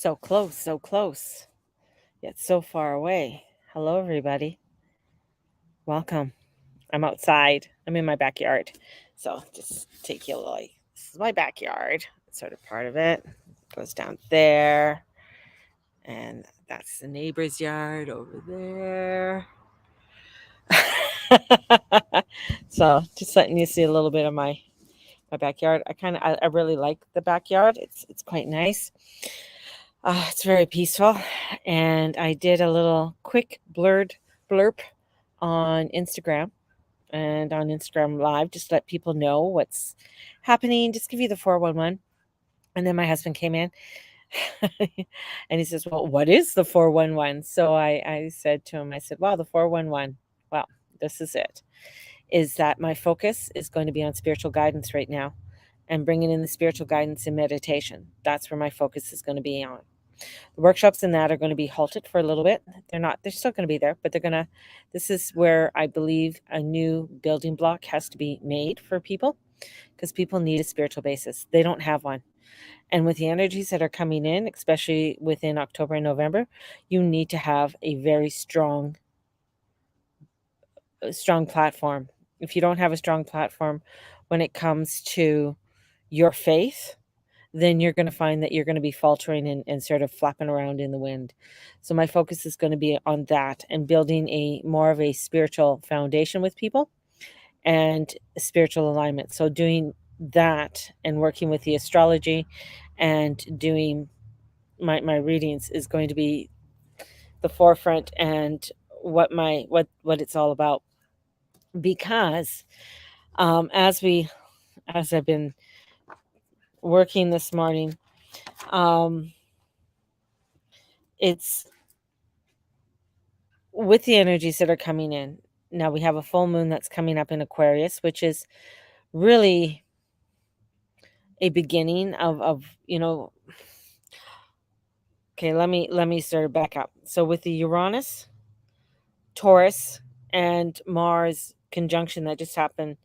So close, yet so far away. Hello, everybody. Welcome. I'm outside. I'm in my backyard. So just take you like this is my backyard. It's sort of part of it. Goes down there. And that's the neighbor's yard over there. So just letting you see a little bit of my backyard. I really like the backyard. It's quite nice. It's very peaceful. And I did a little quick blurb on Instagram and on Instagram Live, just to let people know what's happening, just give you the 411. And then my husband came in and he says, well, what is the 411? So I said to him, I said, wow, the 411. Well, this is it. Is that my focus is going to be on spiritual guidance right now and bringing in the spiritual guidance and meditation. That's where my focus is going to be on. The workshops and that are going to be halted for a little bit. They're still going to be there, but this is where I believe a new building block has to be made for people because people need a spiritual basis. They don't have one. And with the energies that are coming in, especially within October and November, you need to have a very strong platform. If you don't have a strong platform when it comes to your faith, then you're going to find that you're going to be faltering and sort of flapping around in the wind. So my focus is going to be on that and building a more of a spiritual foundation with people and spiritual alignment. So doing that and working with the astrology and doing my readings is going to be the forefront and what it's all about. Because as I've been working this morning, it's with the energies that are coming in. Now we have a full moon that's coming up in Aquarius, which is really a beginning of okay, let me sort of back up. So with the Uranus, Taurus, and Mars conjunction that just happened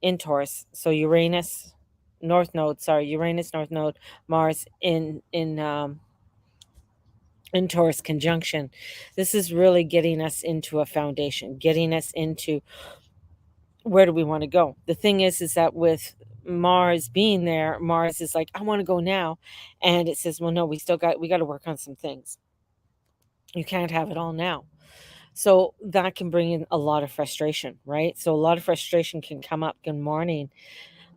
in Taurus. So Uranus North Node, Mars in Taurus conjunction. This is really getting us into a foundation, getting us into where do we want to go. The thing is that with Mars being there, Mars is like, I want to go now. And it says, well, no, we got to work on some things. You can't have it all now. So that can bring in a lot of frustration, right? So a lot of frustration can come up. Good morning.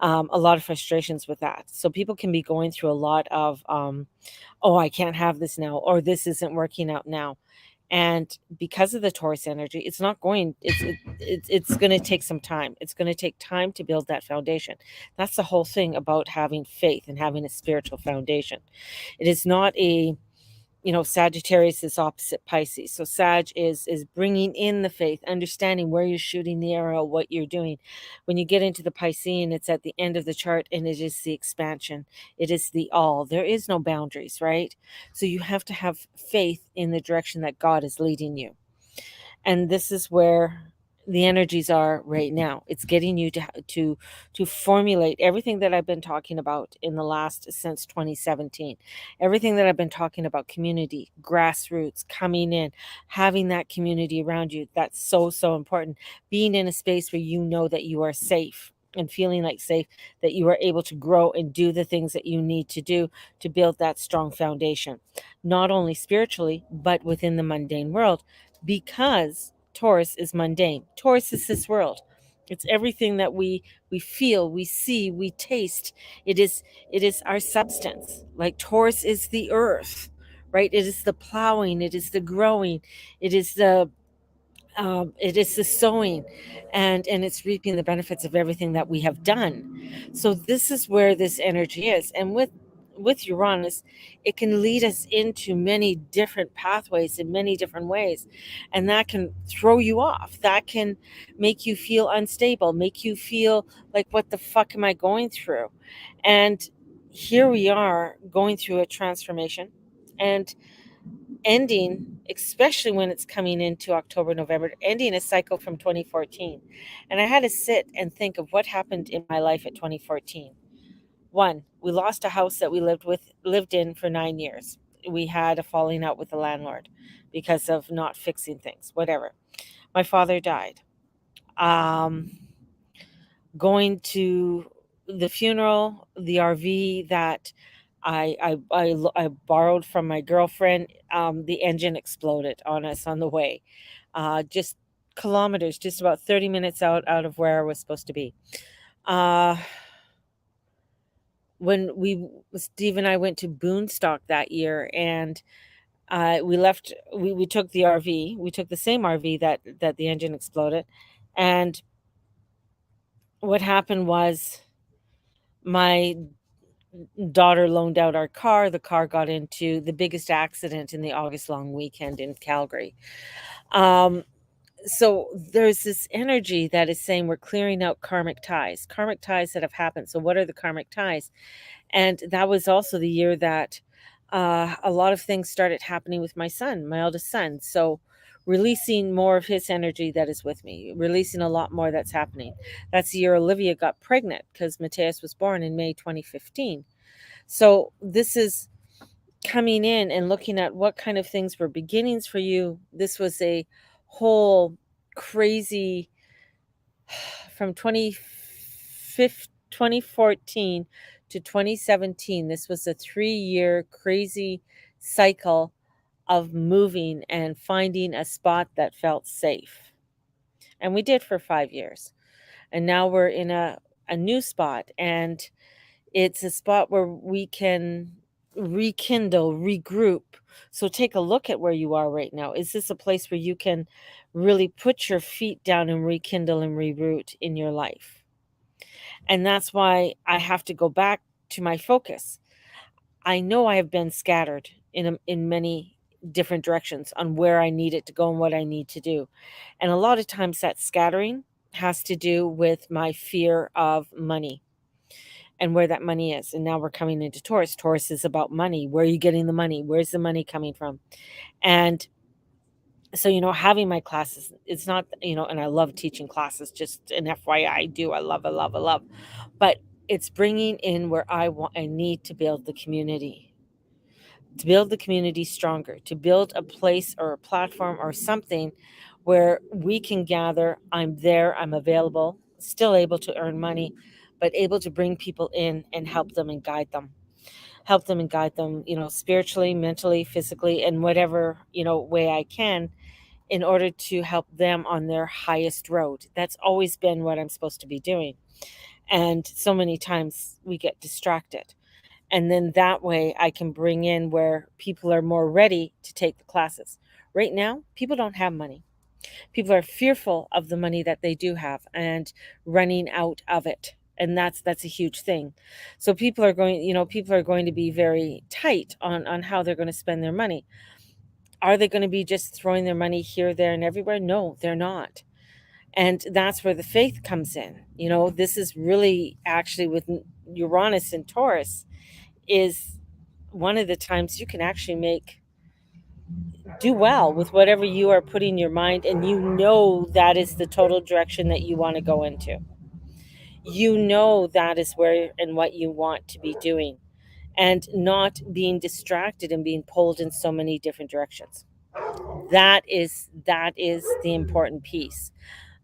A lot of frustrations with that. So people can be going through a lot of, oh, I can't have this now, or this isn't working out now. And because of the Taurus energy, it's going to take some time. It's going to take time to build that foundation. That's the whole thing about having faith and having a spiritual foundation. It is not Sagittarius is opposite Pisces. So Sag is bringing in the faith, understanding where you're shooting the arrow, what you're doing. When you get into the Piscean, it's at the end of the chart and it is the expansion. It is the all. There is no boundaries, right? So you have to have faith in the direction that God is leading you. And this is where the energies are right now. It's getting you to formulate everything that I've been talking about since 2017. Everything that I've been talking about, community, grassroots, coming in, having that community around you. That's so important. Being in a space where you know that you are safe and feeling like safe, that you are able to grow and do the things that you need to do to build that strong foundation, not only spiritually, but within the mundane world, because Taurus is mundane. Taurus is this world. It's everything that we feel, we see, we taste. It is our substance. Like Taurus is the earth, right? It is the plowing, it is the growing, it is the sowing, and it's reaping the benefits of everything that we have done. So this is where this energy is. And with Uranus, it can lead us into many different pathways in many different ways, and that can throw you off. That can make you feel unstable, make you feel like, what the fuck am I going through? And here we are going through a transformation and ending, especially when it's coming into October, November, ending a cycle from 2014. And I had to sit and think of what happened in my life at 2014. One, we lost a house that we lived in for 9 years. we had a falling out with the landlord because of not fixing things, whatever. My father died. Um, Going to the funeral, the RV that I borrowed from my girlfriend, the engine exploded on us on the way, just kilometers, just about 30 minutes out of where I was supposed to be. Uh, when Steve and I went to Boonstock that year, and we left, we took the RV, we took the same RV that the engine exploded, and what happened was my daughter loaned out our car. The car got into the biggest accident in the August long weekend in Calgary. Um, so there's this energy that is saying we're clearing out karmic ties that have happened. So what are the karmic ties? And that was also the year that a lot of things started happening with my son, my eldest son. So releasing more of his energy that is with me, releasing a lot more that's happening. That's the year Olivia got pregnant because Mateus was born in May 2015. So this is coming in and looking at what kind of things were beginnings for you. This was a whole crazy from 2014 to 2017. This was a 3-year crazy cycle of moving and finding a spot that felt safe. And we did for 5 years. And now we're in a new spot. And it's a spot where we can rekindle, regroup. So take a look at where you are right now. Is this a place where you can really put your feet down and rekindle and reroute in your life? And that's why I have to go back to my focus. I know I have been scattered in many different directions on where I need it to go and what I need to do. And a lot of times that scattering has to do with my fear of money and where that money is. And now we're coming into Taurus. Taurus is about money. Where are you getting the money? Where's the money coming from? And so, having my classes, it's not, and I love teaching classes, just an FYI, I do. I love. But it's bringing in where I need to build the community, to build the community stronger, to build a place or a platform or something where we can gather. I'm there, I'm available, still able to earn money, but able to bring people in and help them and guide them. Help them and guide them, spiritually, mentally, physically, and whatever, way I can in order to help them on their highest road. That's always been what I'm supposed to be doing. And so many times we get distracted. And then that way I can bring in where people are more ready to take the classes. Right now, people don't have money. People are fearful of the money that they do have and running out of it. And that's a huge thing. So people are going to be very tight on how they're going to spend their money. Are they going to be just throwing their money here, there, and everywhere? No, they're not. And that's where the faith comes in. This is really actually with Uranus and Taurus is one of the times you can actually do well with whatever you are putting your mind, and that is the total direction that you want to go into. That is where and what you want to be doing, and not being distracted and being pulled in so many different directions. That is the important piece.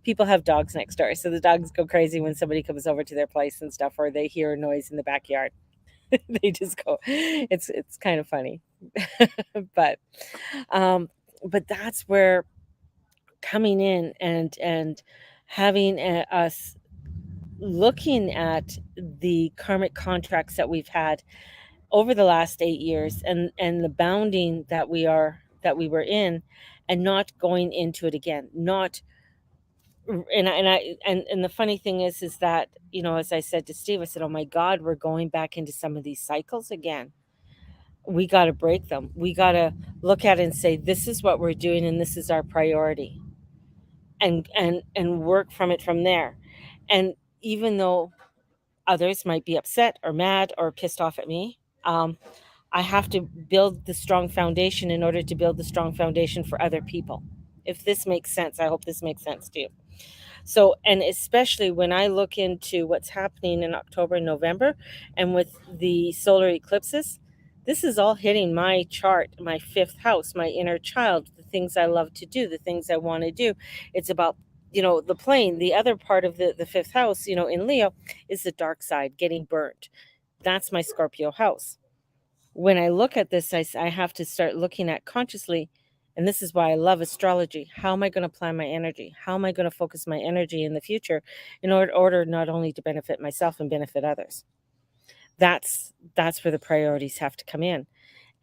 People have dogs next door, so the dogs go crazy when somebody comes over to their place and stuff, or they hear a noise in the backyard. They just go. It's kind of funny. but um but that's where coming in and having us looking at the karmic contracts that we've had over the last 8 years, and the bounding that we were in, and not going into it again, not and the funny thing is that, as I said to Steve, I said, oh my God, we're going back into some of these cycles again. We got to break them. We got to look at it and say, this is what we're doing and this is our priority, and work from it from there. And even though others might be upset or mad or pissed off at me, I have to build the strong foundation in order to build the strong foundation for other people. If this makes sense, I hope this makes sense to you. So, and especially when I look into what's happening in October and November and with the solar eclipses, This is all hitting my chart, my fifth house, my inner child, the things I love to do, the things I want to do. It's about, the plane. The other part of the fifth house, in Leo, is the dark side, getting burnt. That's my Scorpio house. When I look at this, I have to start looking at consciously, and this is why I love astrology. How am I going to plan my energy? How am I going to focus my energy in the future in order not only to benefit myself and benefit others? That's where the priorities have to come in.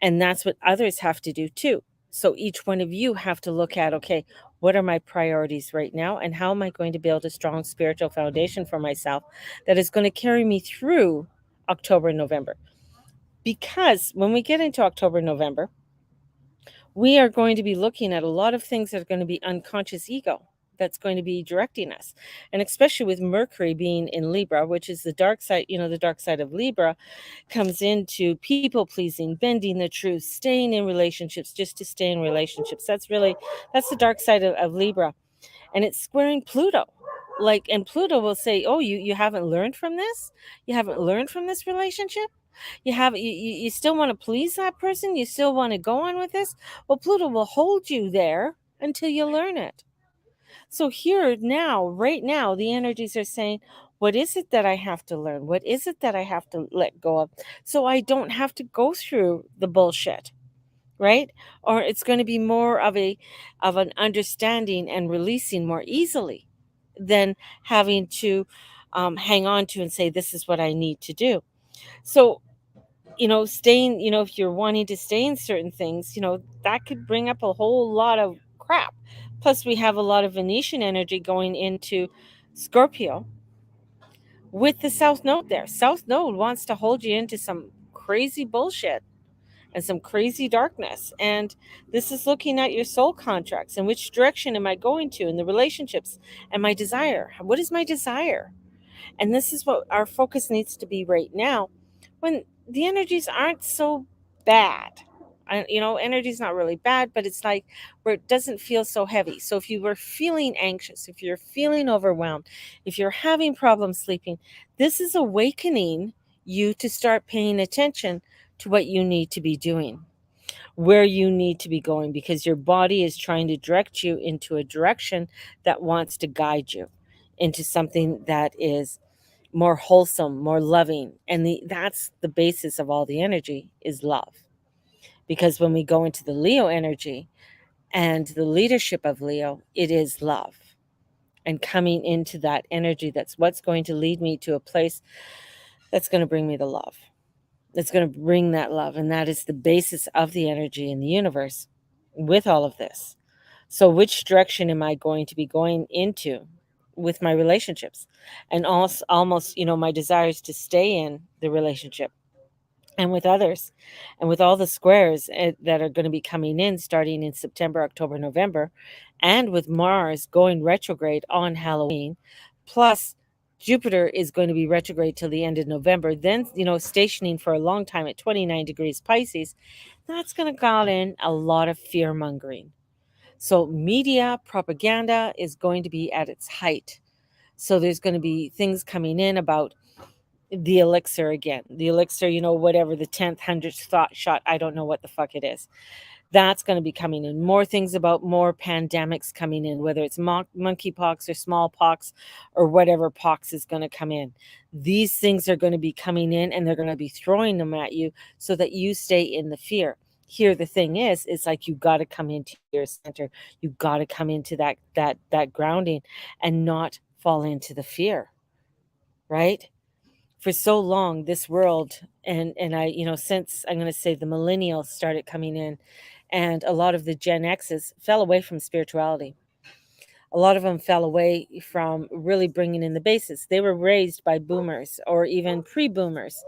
And that's what others have to do too. So each one of you have to look at, okay, what are my priorities right now? And how am I going to build a strong spiritual foundation for myself that is going to carry me through October and November? Because when we get into October, November, we are going to be looking at a lot of things that are going to be unconscious ego that's going to be directing us. And especially with Mercury being in Libra, which is the dark side, the dark side of Libra comes into people pleasing, bending the truth, staying in relationships just to stay in relationships. That's the dark side of Libra. And it's squaring Pluto. And Pluto will say, oh, you haven't learned from this? You haven't learned from this relationship? You still want to please that person? You still want to go on with this? Well, Pluto will hold you there until you learn it. So here now, right now, the energies are saying, what is it that I have to learn? What is it that I have to let go of? So I don't have to go through the bullshit, right? Or it's going to be more of an understanding and releasing more easily than having to hang on to and say, this is what I need to do. So staying, if you're wanting to stay in certain things, that could bring up a whole lot of crap. Plus, we have a lot of Venetian energy going into Scorpio with the South Node there. South Node wants to hold you into some crazy bullshit and some crazy darkness. And this is looking at your soul contracts and which direction am I going to in the relationships and my desire. What is my desire? And this is what our focus needs to be right now when the energies aren't so bad. Energy is not really bad, but it's like where it doesn't feel so heavy. So if you were feeling anxious, if you're feeling overwhelmed, if you're having problems sleeping, this is awakening you to start paying attention to what you need to be doing, where you need to be going, because your body is trying to direct you into a direction that wants to guide you into something that is more wholesome, more loving. And that's the basis of all the energy is love. Because when we go into the Leo energy and the leadership of Leo, it is love. And coming into that energy, that's what's going to lead me to a place that's going to bring me the love. That's going to bring that love. And that is the basis of the energy in the universe with all of this. So which direction am I going to be going into with my relationships? And also almost, my desires to stay in the relationship and with others, and with all the squares that are going to be coming in starting in September, October, November, and with Mars going retrograde on Halloween, plus Jupiter is going to be retrograde till the end of November, then, stationing for a long time at 29 degrees Pisces. That's going to call in a lot of fear mongering. So media propaganda is going to be at its height. So there's going to be things coming in about the elixir again. The elixir, whatever, the 10th, 100th thought shot, I don't know what the fuck it is. That's going to be coming in. More things about more pandemics coming in, whether it's monkeypox or smallpox or whatever pox is going to come in. These things are going to be coming in and they're going to be throwing them at you so that you stay in the fear. Here, the thing is, it's like you got to come into your center. You got to come into that grounding and not fall into the fear, right? For so long, this world, and I, since I'm going to say the millennials started coming in, and a lot of the Gen X's fell away from spirituality. A lot of them fell away from really bringing in the basis. They were raised by boomers or even pre-boomers,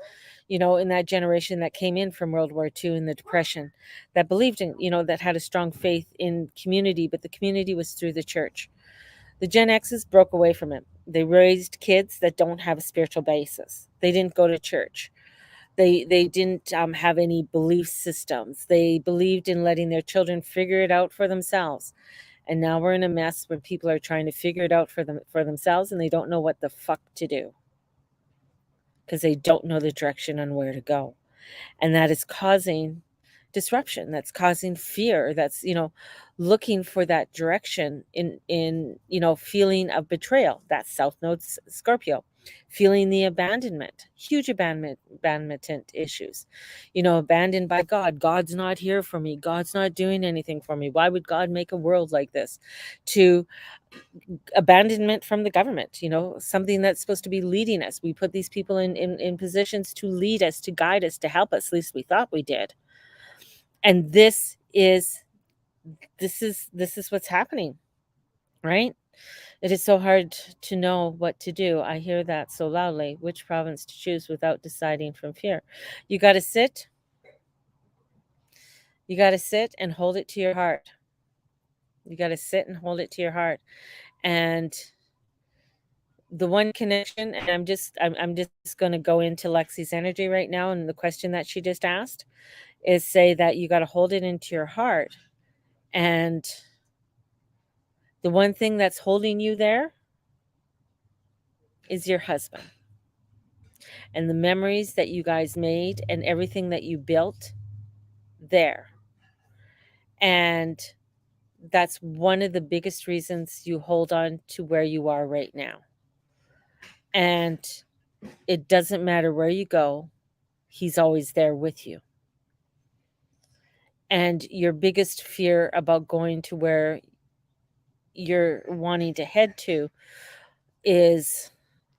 in that generation that came in from World War II and the Depression, that believed in, that had a strong faith in community, but the community was through the church. The Gen X's broke away from it. They raised kids that don't have a spiritual basis. They didn't go to church. They didn't have any belief systems. They believed in letting their children figure it out for themselves. And now we're in a mess where people are trying to figure it out for themselves, and they don't know what the fuck to do because they don't know the direction on where to go. And that is causing disruption, that's causing fear, that's, looking for that direction in feeling of betrayal. That's South Node Scorpio. Feeling the abandonment, huge abandonment issues. Abandoned by God. God's not here for me. God's not doing anything for me. Why would God make a world like this? To abandonment from the government, something that's supposed to be leading us. We put these people in positions to lead us, to guide us, to help us. At least we thought we did. And this is what's happening, right? It is so hard to know what to do. I hear that so loudly. Which province to choose without deciding from fear? You got to sit. You got to sit and hold it to your heart. You got to sit and hold it to your heart. And the one connection, and I'm just going to go into Lexi's energy right now, and the question that she just asked is, say that you got to hold it into your heart. And the one thing that's holding you there is your husband, and the memories that you guys made and everything that you built there. And that's one of the biggest reasons you hold on to where you are right now. And it doesn't matter where you go, he's always there with you. And your biggest fear about going to where you're wanting to head to is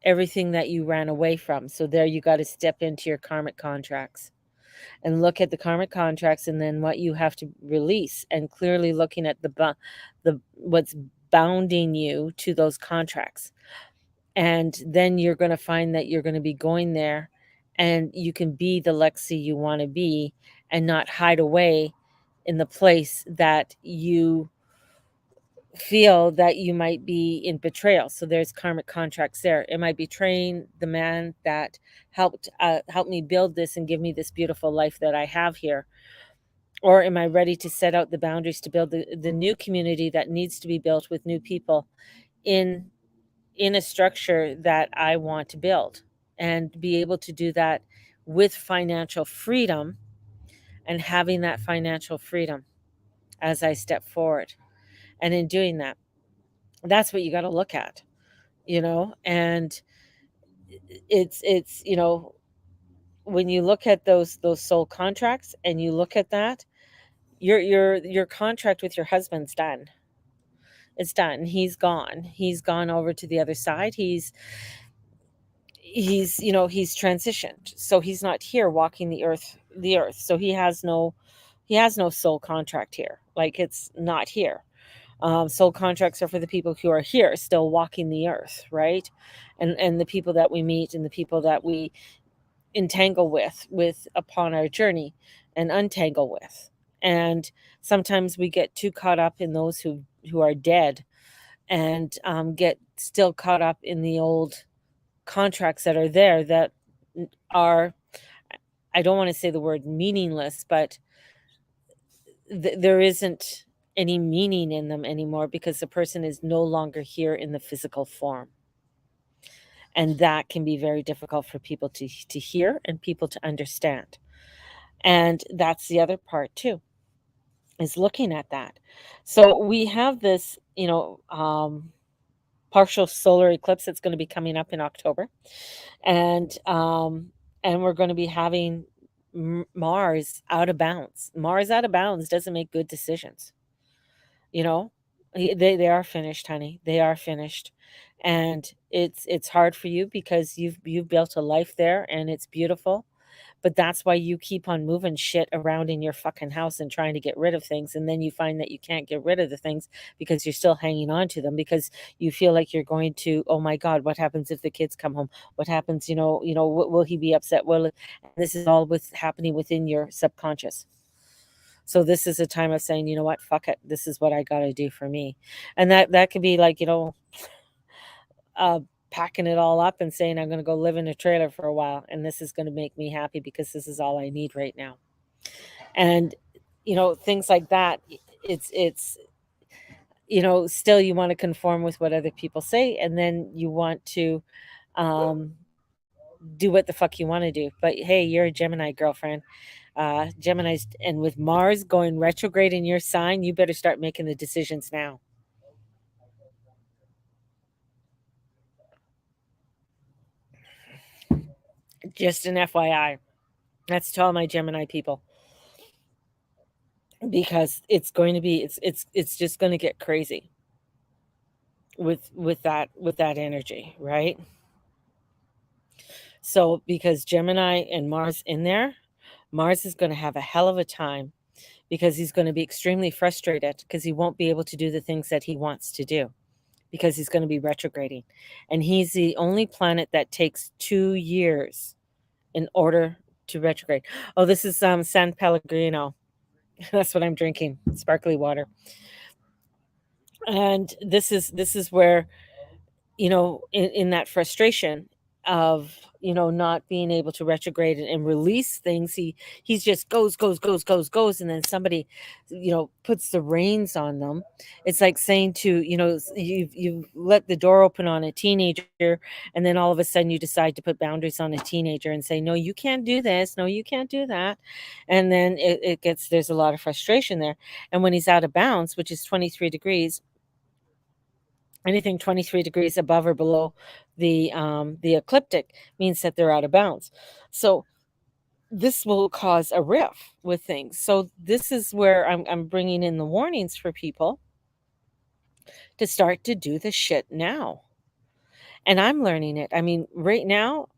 everything that you ran away from. So there you got to step into your karmic contracts and look at the karmic contracts, and then what you have to release, and clearly looking at the what's bounding you to those contracts. And then you're going to find that you're going to be going there, and you can be the Lexi you want to be, and not hide away in the place that you feel that you might be in betrayal. So there's karmic contracts there. Am I betraying the man that helped me build this and give me this beautiful life that I have here? Or am I ready to set out the boundaries to build the new community that needs to be built with new people in a structure that I want to build, and be able to do that with financial freedom, and having that financial freedom as I step forward? And in doing that, that's what you got to look at, and it's when you look at those soul contracts, and you look at that, your contract with your husband's done. It's done. He's gone over to the other side. He's transitioned, so he's not here walking the earth, so he has no soul contract here. Like, it's not here. Soul contracts are for the people who are here still walking the earth, right? And the people that we meet, and the people that we entangle with upon our journey, and untangle with. And sometimes we get too caught up in those who are dead, and get still caught up in the old contracts that are there, that are, I don't want to say the word meaningless, but there isn't any meaning in them anymore, because the person is no longer here in the physical form. And that can be very difficult for people to hear, and people to understand. And that's the other part too, is looking at that. So we have this, partial solar eclipse that's going to be coming up in October, and we're going to be having Mars out of bounds. Mars out of bounds doesn't make good decisions. You know, they are finished, honey. They are finished, and it's hard for you, because you've built a life there, and it's beautiful. But that's why you keep on moving shit around in your fucking house and trying to get rid of things, and then you find that you can't get rid of the things, because you're still hanging on to them, because you feel like you're going to, oh my God, what happens if the kids come home? What happens? Will he be upset? Well, this is all happening within your subconscious. So this is a time of saying, you know what, fuck it. This is what I got to do for me. And that could be like, packing it all up and saying, I'm going to go live in a trailer for a while, and this is going to make me happy, because this is all I need right now. And things like that. It's still, you want to conform with what other people say, and then you want to do what the fuck you want to do. But hey, you're a Gemini, girlfriend. Gemini's, and with Mars going retrograde in your sign, you better start making the decisions now. Just an FYI. That's to all my Gemini people, because it's going to be it's just going to get crazy with that energy, right? So because Gemini and Mars in there, Mars is going to have a hell of a time, because he's going to be extremely frustrated because he won't be able to do the things that he wants to do, because he's going to be retrograding. And he's the only planet that takes 2 years in order to retrograde. Oh, this is San Pellegrino. That's what I'm drinking, sparkly water. And this is where, in that frustration of, not being able to retrograde and release things, he's just goes, and then somebody, puts the reins on them. It's like saying to, you've let the door open on a teenager, and then all of a sudden you decide to put boundaries on a teenager and say, no, you can't do this, no, you can't do that. And then there's a lot of frustration there. And when he's out of bounds, which is 23 degrees, anything 23 degrees above or below the ecliptic means that they're out of bounds. So this will cause a rift with things. So this is where I'm bringing in the warnings for people to start to do the shit now. And I'm learning it. I mean, right now,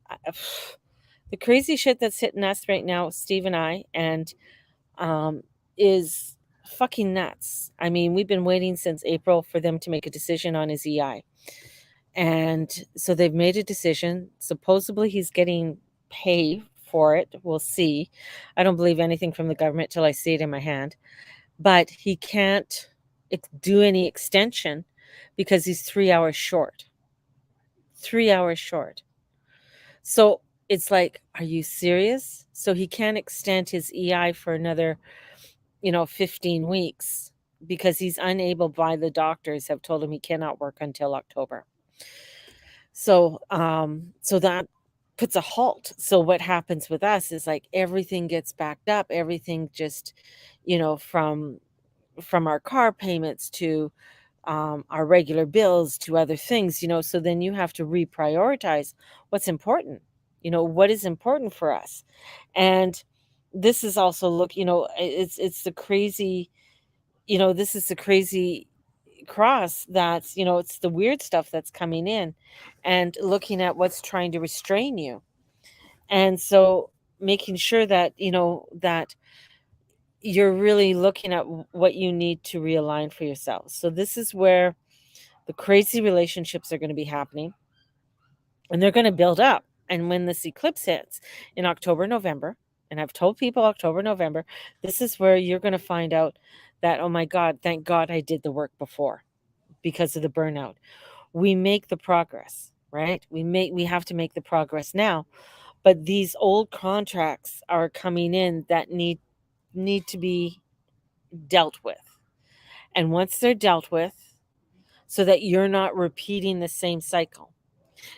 the crazy shit that's hitting us right now, Steve and I, and is fucking nuts. I mean, we've been waiting since April for them to make a decision on his EI. And so they've made a decision. Supposedly he's getting pay for it. We'll see. I don't believe anything from the government till I see it in my hand. But he can't do any extension because he's 3 hours short. 3 hours short. So it's like, are you serious? So he can't extend his EI for another, 15 weeks, because he's unable, by the doctors have told him he cannot work until October. So that puts a halt. So what happens with us is, like, everything gets backed up, everything just, from our car payments to our regular bills to other things, so then you have to reprioritize what's important, what is important for us. And this is also, look, it's the crazy, this is the crazy cross, that's, it's the weird stuff that's coming in, and looking at what's trying to restrain you. And so making sure that, that you're really looking at what you need to realign for yourself. So this is where the crazy relationships are going to be happening, and they're going to build up. And when this eclipse hits in October, November, and I've told people October, November, this is where you're going to find out that, oh my God, thank God I did the work before, because of the burnout. We make the progress, right? We have to make the progress now. But these old contracts are coming in that need to be dealt with. And once they're dealt with, so that you're not repeating the same cycle.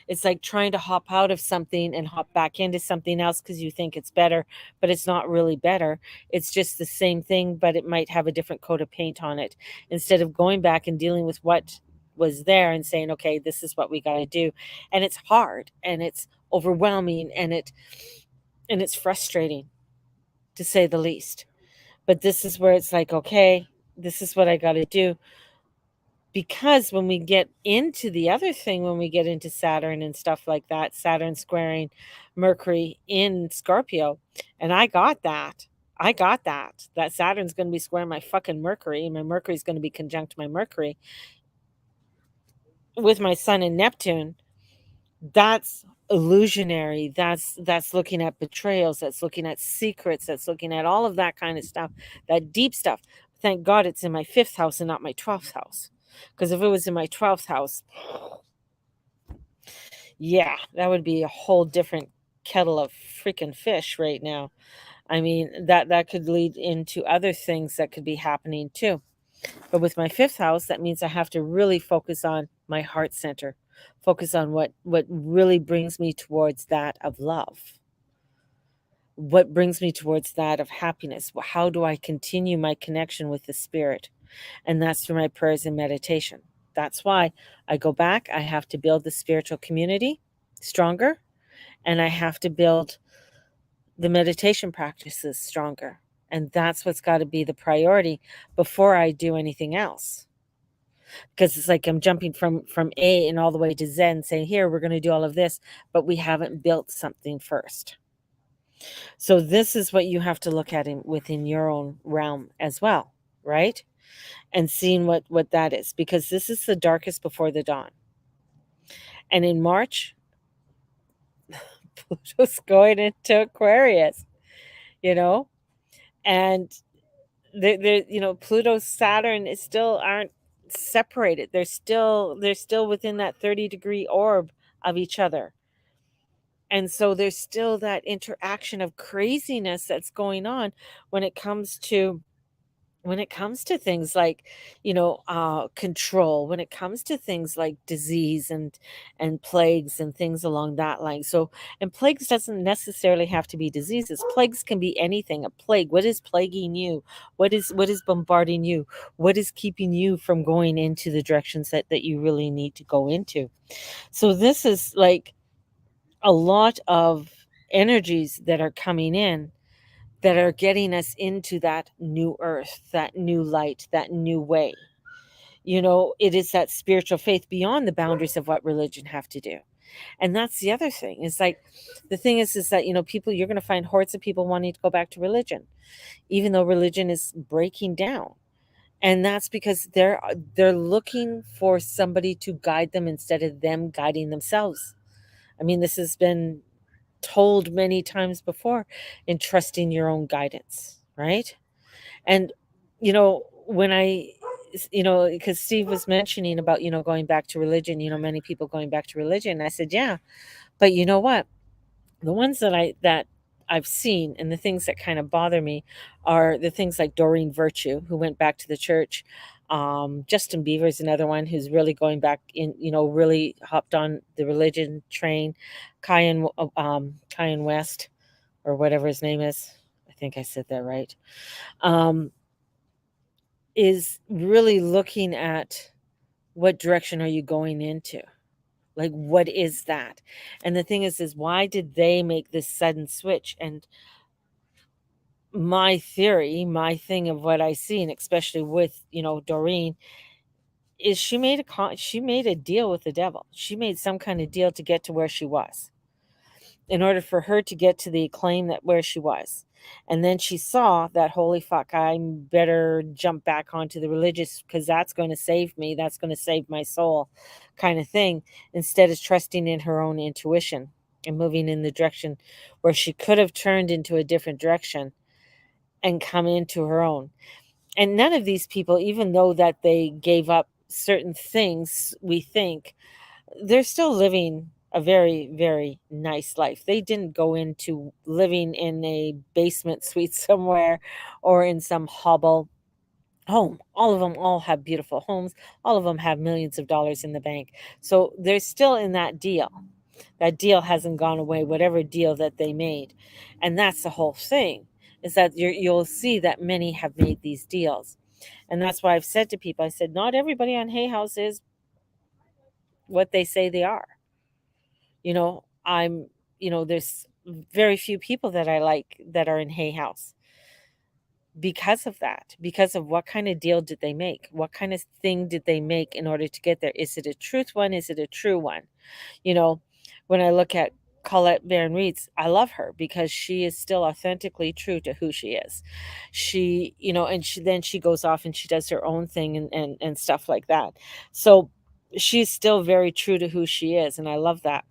It's like trying to hop out of something and hop back into something else because you think it's better, but it's not really better. It's just the same thing, but it might have a different coat of paint on it, instead of going back and dealing with what was there and saying, okay, this is what we got to do. And it's hard, and it's overwhelming, and it's frustrating, to say the least. But this is where it's like, okay, this is what I got to do. Because when we get into the other thing, when we get into Saturn and stuff like that, Saturn squaring Mercury in Scorpio, and I got that. That Saturn's going to be squaring my fucking Mercury. My Mercury's going to be conjunct my Mercury with my Sun and Neptune. That's illusionary. That's looking at betrayals. That's looking at secrets. That's looking at all of that kind of stuff, that deep stuff. Thank God it's in my 5th house and not my 12th house. Because if it was in my 12th house, yeah, that would be a whole different kettle of freaking fish right now. I mean, that could lead into other things that could be happening too. But with my 5th house, that means I have to really focus on my heart center, focus on what really brings me towards that of love, what brings me towards that of happiness. How do I continue my connection with the spirit? And that's through my prayers and meditation. That's why I go back. I have to build the spiritual community stronger, and I have to build the meditation practices stronger. And that's what's got to be the priority before I do anything else. Because it's like I'm jumping from A and all the way to Z and saying, here, we're going to do all of this, but we haven't built something first. So this is what you have to look at within your own realm as well, right? And seeing what that is, because this is the darkest before the dawn. And in March, Pluto's going into Aquarius, you know, and Pluto, Saturn is still aren't separated. They're still within that 30-degree orb of each other. And so there's still that interaction of craziness that's going on when it comes to things like, control, when it comes to things like disease and plagues and things along that line. So, and plagues doesn't necessarily have to be diseases. Plagues can be anything. A plague, what is plaguing you? What is bombarding you? What is keeping you from going into the directions that you really need to go into? So this is like a lot of energies that are coming in that are getting us into that new earth, that new light, that new way. It is that spiritual faith beyond the boundaries of what religion have to do. And that's the other thing. It's like the thing is that people, you're going to find hordes of people wanting to go back to religion, even though religion is breaking down. And that's because they're looking for somebody to guide them instead of them guiding themselves. I mean, this has been told many times before, in trusting your own guidance, right? And when because Steve was mentioning about going back to religion, many people going back to religion. I said, yeah, but you know what? The ones that I've seen, and the things that kind of bother me, are the things like Doreen Virtue, who went back to the church. Justin Bieber's another one who's really going back in, really hopped on the religion train. Kyan West, or whatever his name is. I think I said that right. Um, is really looking at what direction are you going into? Like, what is that? And the thing is why did they make this sudden switch? And my theory, my thing of what I see, and especially with, Doreen, is she made a deal with the devil. She made some kind of deal to get to where she was, in order for her to get to the acclaim that where she was. And then she saw that, holy fuck, I better jump back onto the religious, because that's going to save me. That's going to save my soul, kind of thing, instead of trusting in her own intuition and moving in the direction where she could have turned into a different direction and come into her own. And none of these people, even though that they gave up certain things, we think, they're still living a very, very nice life. They didn't go into living in a basement suite somewhere, or in some hobble home. All of them all have beautiful homes. All of them have millions of dollars in the bank. So they're still in that deal. That deal hasn't gone away, whatever deal that they made. And that's the whole thing, is that you'll see that many have made these deals. And that's why I've said to people, I said, not everybody on Hay House is what they say they are. There's very few people that I like that are in Hay House, because of that, because of what kind of deal did they make? What kind of thing did they make in order to get there? Is it a truth one? Is it a true one? You know, when I look at Colette Baron Reeds, I love her because she is still authentically true to who she is. And she goes off and she does her own thing, and stuff like that. So she's still very true to who she is, and I love that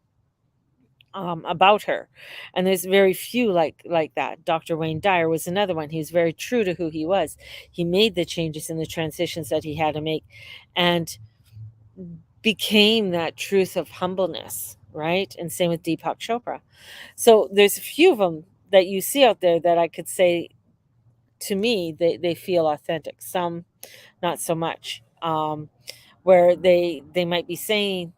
about her. And there's very few like that. Dr. Wayne Dyer was another one. He was very true to who he was. He made the changes and the transitions that he had to make, and became that truth of humbleness, right? And same with Deepak Chopra. So there's a few of them that you see out there that I could say, to me, they feel authentic. Some not so much. Where they might be saying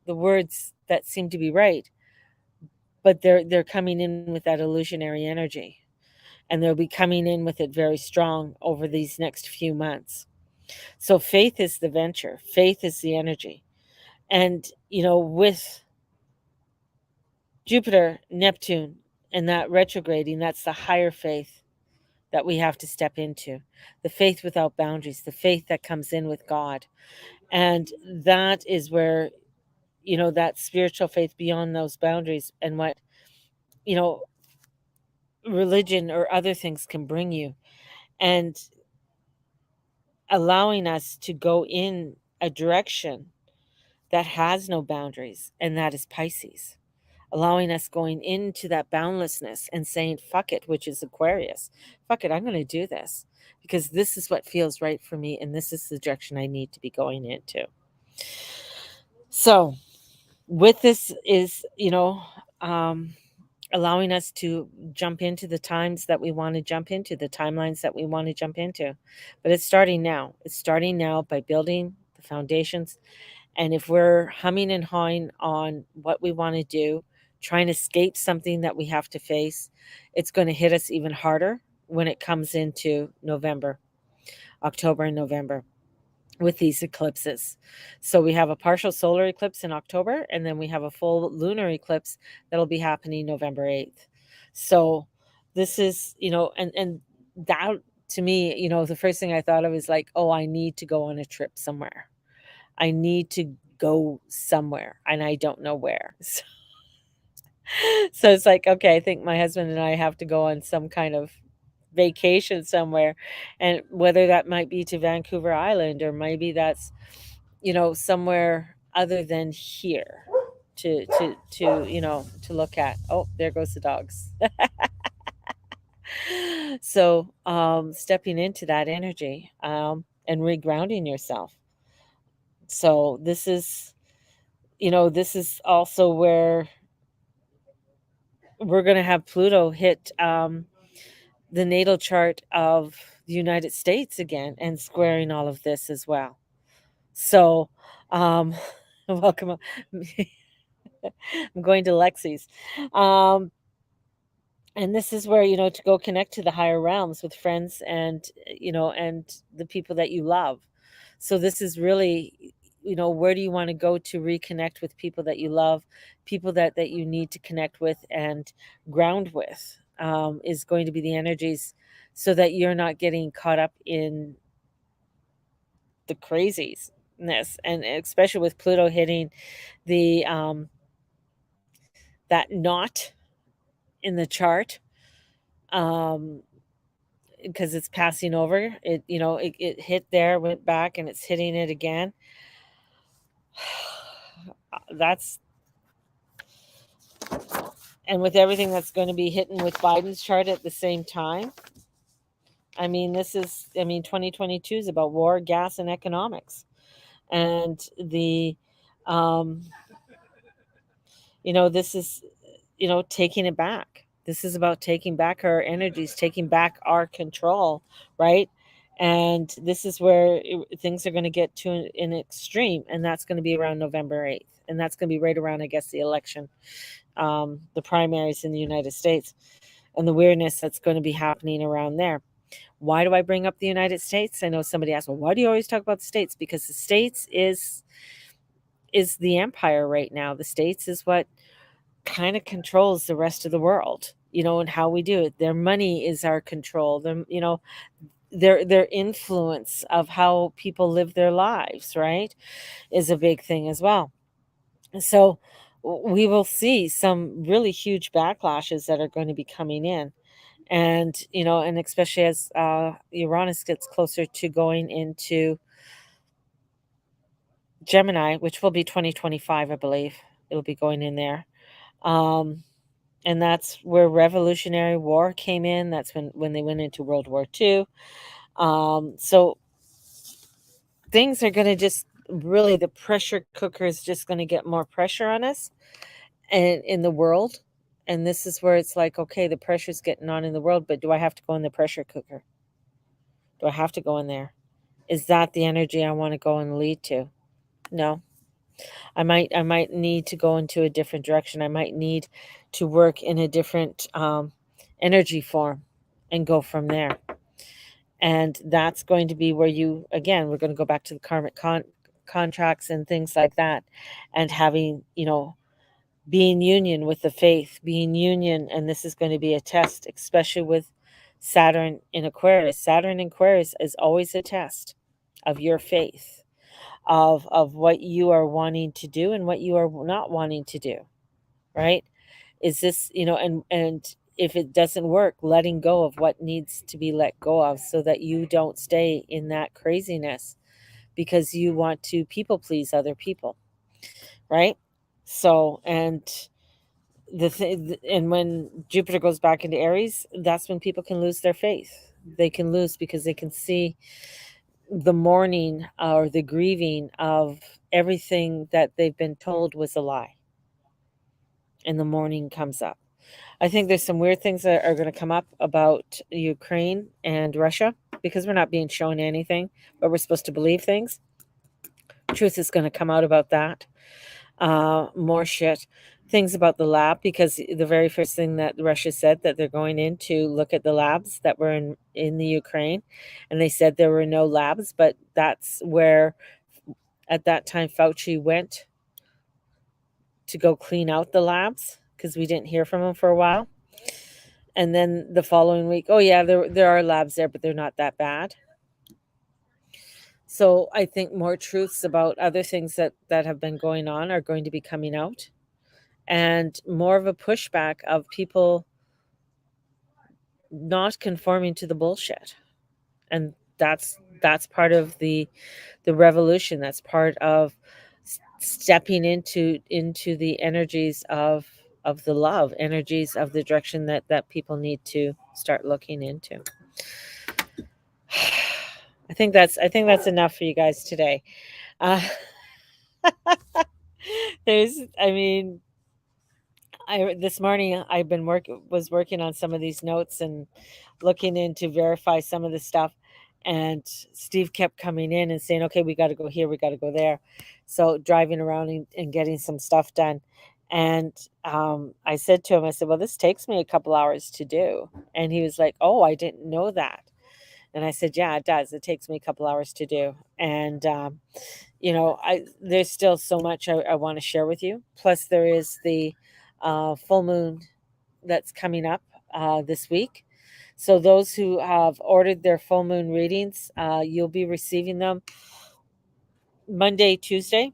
the words that seem to be right, but they're coming in with that illusionary energy, and they'll be coming in with it very strong over these next few months. So faith is the venture, faith is the energy. And, with Jupiter, Neptune, and that retrograding, that's the higher faith that we have to step into, the faith without boundaries, the faith that comes in with God. And that is where, that spiritual faith beyond those boundaries and what, you know, religion or other things can bring you. And allowing us to go in a direction that has no boundaries, and that is Pisces. Allowing us going into that boundlessness and saying, fuck it, which is Aquarius. Fuck it, I'm going to do this because this is what feels right for me, and this is the direction I need to be going into. So, with this is, allowing us to jump into the times that we want to jump into, the timelines that we want to jump into. But it's starting now. It's starting now by building the foundations. And if we're humming and hawing on what we want to do, trying to escape something that we have to face, it's going to hit us even harder when it comes into November, October, and November with these eclipses. So we have a partial solar eclipse in October, and then we have a full lunar eclipse that'll be happening November 8th. So this is, and that to me, the first thing I thought of is like, oh, I need to go on a trip somewhere. I need to go somewhere, and I don't know where. So it's like, okay, I think my husband and I have to go on some kind of vacation somewhere, and whether that might be to Vancouver Island, or maybe that's, somewhere other than here to look at. Oh, there goes the dogs. So stepping into that energy, and regrounding yourself. So this is also where we're going to have Pluto hit the natal chart of the United States again, and squaring all of this as well. So, welcome. I'm going to Lexi's. And this is where, to go connect to the higher realms with friends, and, and the people that you love. So this is really, where do you want to go to reconnect with people that you love, people that you need to connect with and ground with, is going to be the energies, so that you're not getting caught up in the craziness. And especially with Pluto hitting the that knot in the chart, um because it's passing over it, it hit there, went back, and it's hitting it again. That's And with everything that's going to be hitting with Biden's chart at the same time, I mean, 2022 is about war, gas, and economics. And this is, taking it back. This is about taking back our energies, taking back our control, right? And this is where things are going to get to an extreme, and that's going to be around November 8th. And that's going to be right around, I guess, the election, the primaries in the United States, and the weirdness that's going to be happening around there. Why do I bring up the United States? I know somebody asked, well, why do you always talk about the States? Because the States is the empire right now. The States is what kind of controls the rest of the world, and how we do it. Their money is our control. Their influence of how people live their lives, right, is a big thing as well. So we will see some really huge backlashes that are going to be coming in. And and especially as Uranus gets closer to going into Gemini, which will be 2025, I believe it'll be going in there. And that's where Revolutionary War came in. That's when they went into World War II. So things are going to just really, the pressure cooker is just going to get more pressure on us and in the world. And this is where it's like, okay, the pressure's getting on in the world, but do I have to go in the pressure cooker? Do I have to go in there? Is that the energy I want to go and lead to? No. I might need to go into a different direction. I might need to work in a different energy form and go from there. And that's going to be where you, again, we're going to go back to the karmic contracts and things like that, and having, being union with the faith, being union. And this is going to be a test, especially with Saturn in Aquarius. Saturn in Aquarius is always a test of your faith, of what you are wanting to do and what you are not wanting to do, right? Is this, and if it doesn't work, letting go of what needs to be let go of, so that you don't stay in that craziness because you want to people please other people, right? So, and and when Jupiter goes back into Aries, that's when people can lose their faith. They can lose because they can see the mourning or the grieving of everything that they've been told was a lie, and the mourning comes up. I think there's some weird things that are going to come up about Ukraine and Russia, because we're not being shown anything, but we're supposed to believe things. Truth is going to come out about that. More shit. Things about the lab, because the very first thing that Russia said, that they're going in to look at the labs that were in the Ukraine, and they said there were no labs, but that's where at that time Fauci went to go clean out the labs, because we didn't hear from him for a while. And then the following week, oh yeah, there are labs there, but they're not that bad. So I think more truths about other things that have been going on are going to be coming out, and more of a pushback of people not conforming to the bullshit. And that's part of the revolution. That's part of stepping into the energies of the love, energies of the direction that people need to start looking into. I think that's enough for you guys today. Uh, I mean, this morning I've been was working on some of these notes and looking in to verify some of the stuff, and Steve kept coming in and saying, "Okay, we got to go here, we got to go there." So driving around and getting some stuff done, and I said to him, I said, "Well, this takes me a couple hours to do," and he was like, "Oh, I didn't know that." And I said, "Yeah, it does. It takes me a couple hours to do." And there's still so much I want to share with you. Plus, there is the full moon that's coming up this week. So those who have ordered their full moon readings, you'll be receiving them Monday, Tuesday.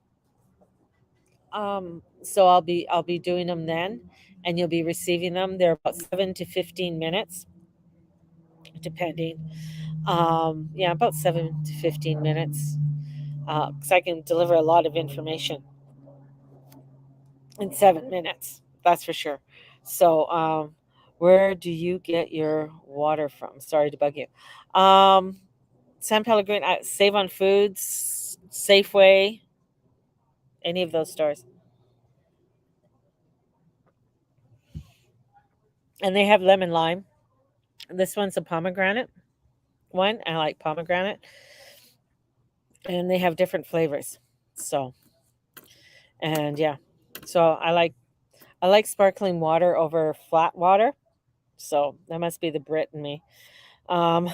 So I'll be doing them then, and you'll be receiving them. They're about 7 to 15 minutes, depending. Yeah, about 7 to 15 minutes, because I can deliver a lot of information in 7 minutes. That's for sure. So, where do you get your water from? Sorry to bug you. San Pellegrino, Save on Foods, Safeway, any of those stores. And they have lemon lime. This one's a pomegranate one. I like pomegranate. And they have different flavors. So, and yeah. So I like sparkling water over flat water. So that must be the Brit in me. Um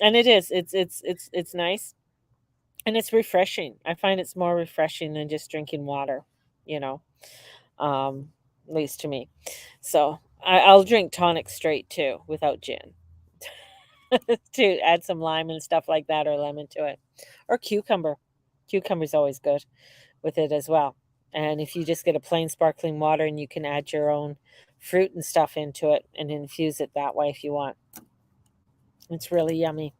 and it is. It's nice. And it's refreshing. I find it's more refreshing than just drinking water, you know. Um at least to me. So I'll drink tonic straight too, without gin, to add some lime and stuff like that, or lemon to it, or cucumber. Cucumber's always good with it as well. And if you just get a plain sparkling water, and you can add your own fruit and stuff into it and infuse it that way if you want, it's really yummy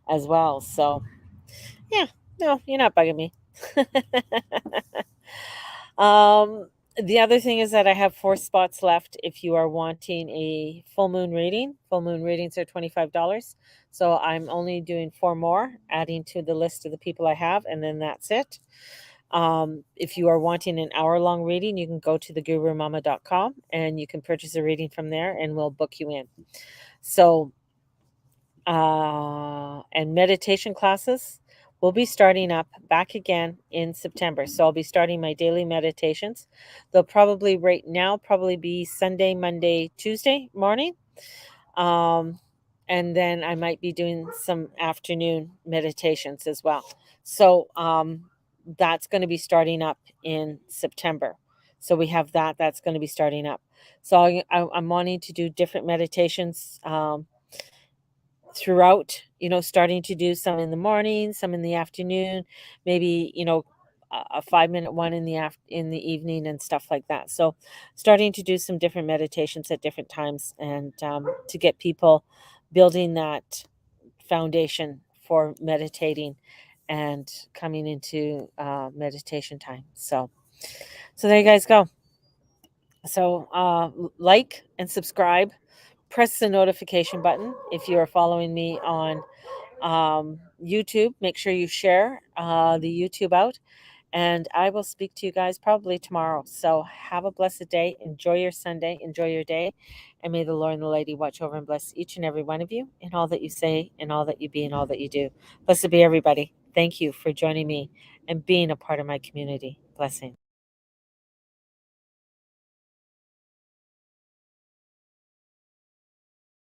as well. So yeah, no, you're not bugging me. um, the other thing is that I have 4 spots left if you are wanting a full moon reading. Full moon readings are $25. So I'm only doing 4 more, adding to the list of the people I have, and then that's it. If you are wanting an hour-long reading, you can go to thegurumama.com and you can purchase a reading from there, and we'll book you in. So, and meditation classes, we'll be starting up back again in September. So I'll be starting my daily meditations. They'll probably right now probably be Sunday, Monday, Tuesday morning. Um, and then I might be doing some afternoon meditations as well. So that's going to be starting up in September. So we have that. That's going to be starting up. So I'm wanting to do different meditations throughout, starting to do some in the morning, some in the afternoon, maybe, a 5-minute one in the evening and stuff like that. So starting to do some different meditations at different times and to get people building that foundation for meditating and coming into meditation time. So there you guys go. So like and subscribe, press the notification button if you are following me on YouTube. Make sure you share the YouTube out, and I will speak to you guys probably tomorrow. So have a blessed day. Enjoy your Sunday. Enjoy your day. And may the Lord and the Lady watch over and bless each and every one of you in all that you say, in all that you be, and all that you do. Blessed be everybody. Thank you for joining me and being a part of my community. Blessing.